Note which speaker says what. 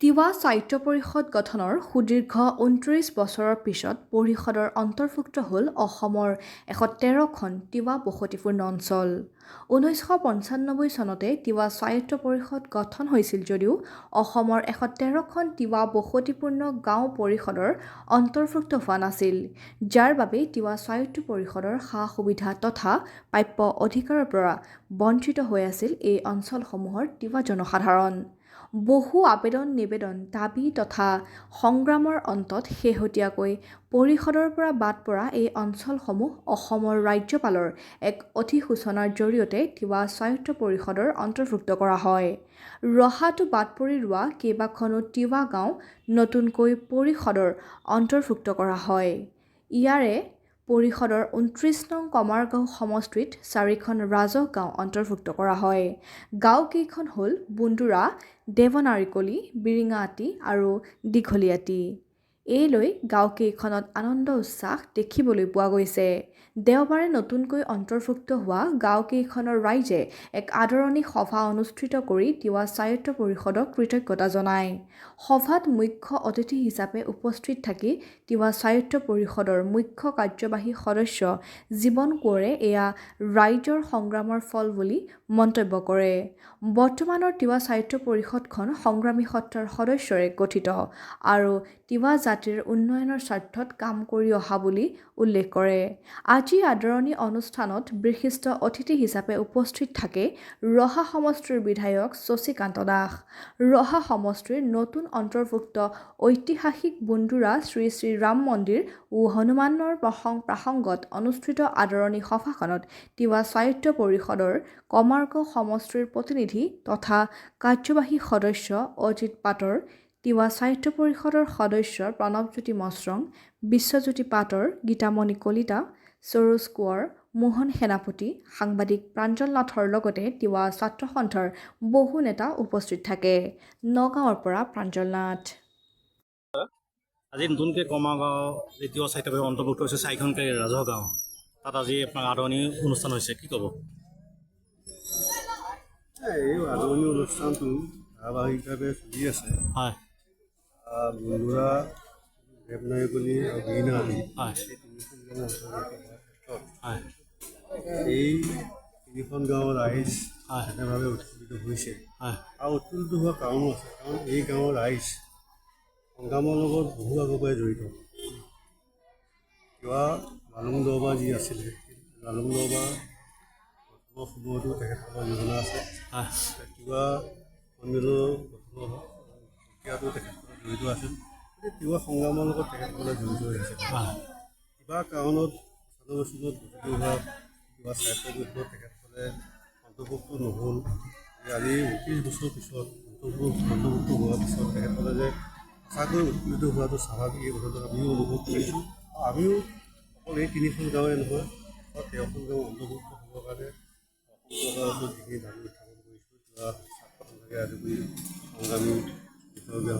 Speaker 1: তিৱা সাহিত্য পৰিষদ গঠনৰ সুদীৰ্ঘ ২৯ বছৰৰ পিছত পৰিষদৰ অন্তৰ্ভুক্ত হ'ল অসমৰ ১১৩খন তিৱা বসতিপূৰ্ণ অঞ্চল। ১৯৯৫ চনতে তিৱা সাহিত্য পৰিষদ গঠন হৈছিল যদিও অসমৰ ১১৩খন তিৱা বসতিপূৰ্ণ গাঁও পৰিষদৰ অন্তৰ্ভুক্ত হোৱা নাছিল, যাৰ বাবে তিৱা সাহিত্য পৰিষদৰ সা-সুবিধা তথা প্ৰাপ্য অধিকাৰৰ পৰা বঞ্চিত হৈ আছিল এই অঞ্চলসমূহৰ তিৱা জনসাধাৰণ। বহু আবেদন-নিবেদন, দাবী তথা সংগ্ৰামৰ অন্তত শেহতীয়াকৈ পৰিষদৰ পৰা বাদ পৰা এই অঞ্চলসমূহ অসমৰ ৰাজ্যপালৰ এক অধিসূচনাৰ জৰিয়তে তিৱা সাহিত্য পৰিষদৰ অন্তৰ্ভুক্ত কৰা হয়। ৰহাটো বাদ পৰি ৰোৱা কেইবাখনো তিৱা গাঁও নতুনকৈ পৰিষদৰ অন্তৰ্ভুক্ত কৰা হয়। ইয়াৰে পৰিষদৰ ২৯ নং কমাৰগাঁও সমষ্টিত ৪খন ৰাজহ গাঁও অন্তৰ্ভুক্ত কৰা হয়। গাঁওকেইখন হ'ল বুন্দুৰা, দেৱনাৰিকলি, বিৰিঙাআটি আৰু দীঘলীআটি। এই লৈ গাঁওকেইখনত আনন্দ উচ্ছাস দেখিবলৈ পোৱা গৈছে। দেওবাৰে নতুনকৈ অন্তৰ্ভুক্ত হোৱা গাঁওকেইখনৰ ৰাইজে এক আদৰণি সভা অনুষ্ঠিত কৰি তিৱা সাহিত্য পৰিষদক কৃতজ্ঞতা জনায়। সভাত মুখ্য অতিথি হিচাপে উপস্থিত থাকি তিৱা সাহিত্য পৰিষদৰ মুখ্য কাৰ্যবাহী সদস্য জীৱন কোঁৱৰে এয়া ৰাইজৰ সংগ্ৰামৰ ফল বুলি মন্তব্য কৰে। বৰ্তমানৰ তিৱা সাহিত্য পৰিষদখন সংগ্ৰামী সত্ৰাৰ সদস্যৰে গঠিত আৰু তিৱা জাতিৰ উন্নয়নৰ স্বাৰ্থত কাম কৰি অহা বুলি উল্লেখ কৰে। আজি আদৰণি অনুষ্ঠানত বিশিষ্ট অতিথি হিচাপে উপস্থিত থাকে ৰহা সমষ্টিৰ বিধায়ক শশীকান্ত দাস। ৰহা সমষ্টিৰ নতুন অন্তৰ্ভুক্ত ঐতিহাসিক বুন্দুৰা শ্ৰী শ্ৰী ৰাম মন্দিৰ ও হনুমানৰ প্ৰাসংগত অনুষ্ঠিত আদৰণি সভাখনত তিৱা সাহিত্য পৰিষদৰ কমাৰগাঁও সমষ্টিৰ প্ৰতিনিধি তথা কাৰ্যবাহী সদস্য অজিত পাটৰ, তিৱা সাহিত্য পৰিষদৰ সদস্য প্ৰণৱজ্যোতি মশ্ৰং, বিশ্বজ্যোতি পাটৰ, গীতামণি কলিতা, সৰোজ কোঁৱৰ, মোহন সেনাপতি, সাংবাদিক প্ৰাঞ্জল নাথৰ লগতে তিৱা ছাত্ৰ সন্থাৰ বহু নেতা উপস্থিত থাকে। নগাঁৱৰ পৰা প্ৰাঞ্জল নাথ।
Speaker 2: আজি নতুনকৈ কমাৰগাঁও তিৱা সাহিত্য পৰিষদৰ অন্তৰ্ভুক্ত হৈছে ৪খনকৈ ৰাজহ গাঁও। তাত আজি আপোনাৰ আদৰণি অনুষ্ঠান হৈছে, কি ক'ব?
Speaker 3: এই আদৰণি অনুষ্ঠানটো ধাৰাবাহিকভাৱে চলি আছে।
Speaker 2: হয়।
Speaker 3: বুন্দুৰা, দেৱনাৰিকলি আৰু বিৰিঙাআটি
Speaker 2: হয়।
Speaker 3: এই তিনিখন গাঁও অন্তৰ্ভুক্ত
Speaker 2: হয়।
Speaker 3: এই তিনিখন গাঁৱৰ ৰাইজ
Speaker 2: হয়।
Speaker 3: এনেভাৱে উৎফুল্লিত হৈছে
Speaker 2: হয়।
Speaker 3: আৰু উৎফুল্লিত হোৱাৰ কাৰণো আছে, কাৰণ এই গাঁৱৰ ৰাইজ সংগ্ৰামৰ লগত বহু আগৰ পৰাই জড়িত। তিৱা লালুং দৰবাৰ যি আছিলে, লালুং দৰবাৰ গঠনৰ সময়তো তেখেতসকলৰ যোজনা আছে। তিৱা সন্মিলনৰ গঠনৰ প্ৰক্ৰিয়াটো তেখেতসকলে জড়িত আছিল। তিৱা সংগ্ৰামৰ লগত তেখেতসকলে জড়িত হৈ আছে। কিবা কাৰণত ৯৫ চনত গঠিত হোৱা তিৱা সাহিত্য পৰিষদত তেখেতসকলে অন্তৰ্ভুক্ত নহ'ল। আজি ২৯ বছৰ পিছত অন্তৰ্ভুক্ত হোৱাৰ পিছত তেখেতসকলে যে সঁচাকৈ উৎফুল্লিত হোৱাটো স্বাভাৱিক, এই কথাটো আমিও অনুভৱ কৰিছোঁ। আৰু আমিও অকল এই তিনিখন গাঁৱে নহয়, ১৩খন গাঁও অন্তৰ্ভুক্ত হ'বৰ কাৰণে অসম চৰকাৰৰ ওচৰত যিখিনি দাবী উত্থাপন কৰিছোঁ, তিৱা ছাত্ৰ সন্থাকে আদি কৰি সংগ্ৰামী বিষয়ববীয়া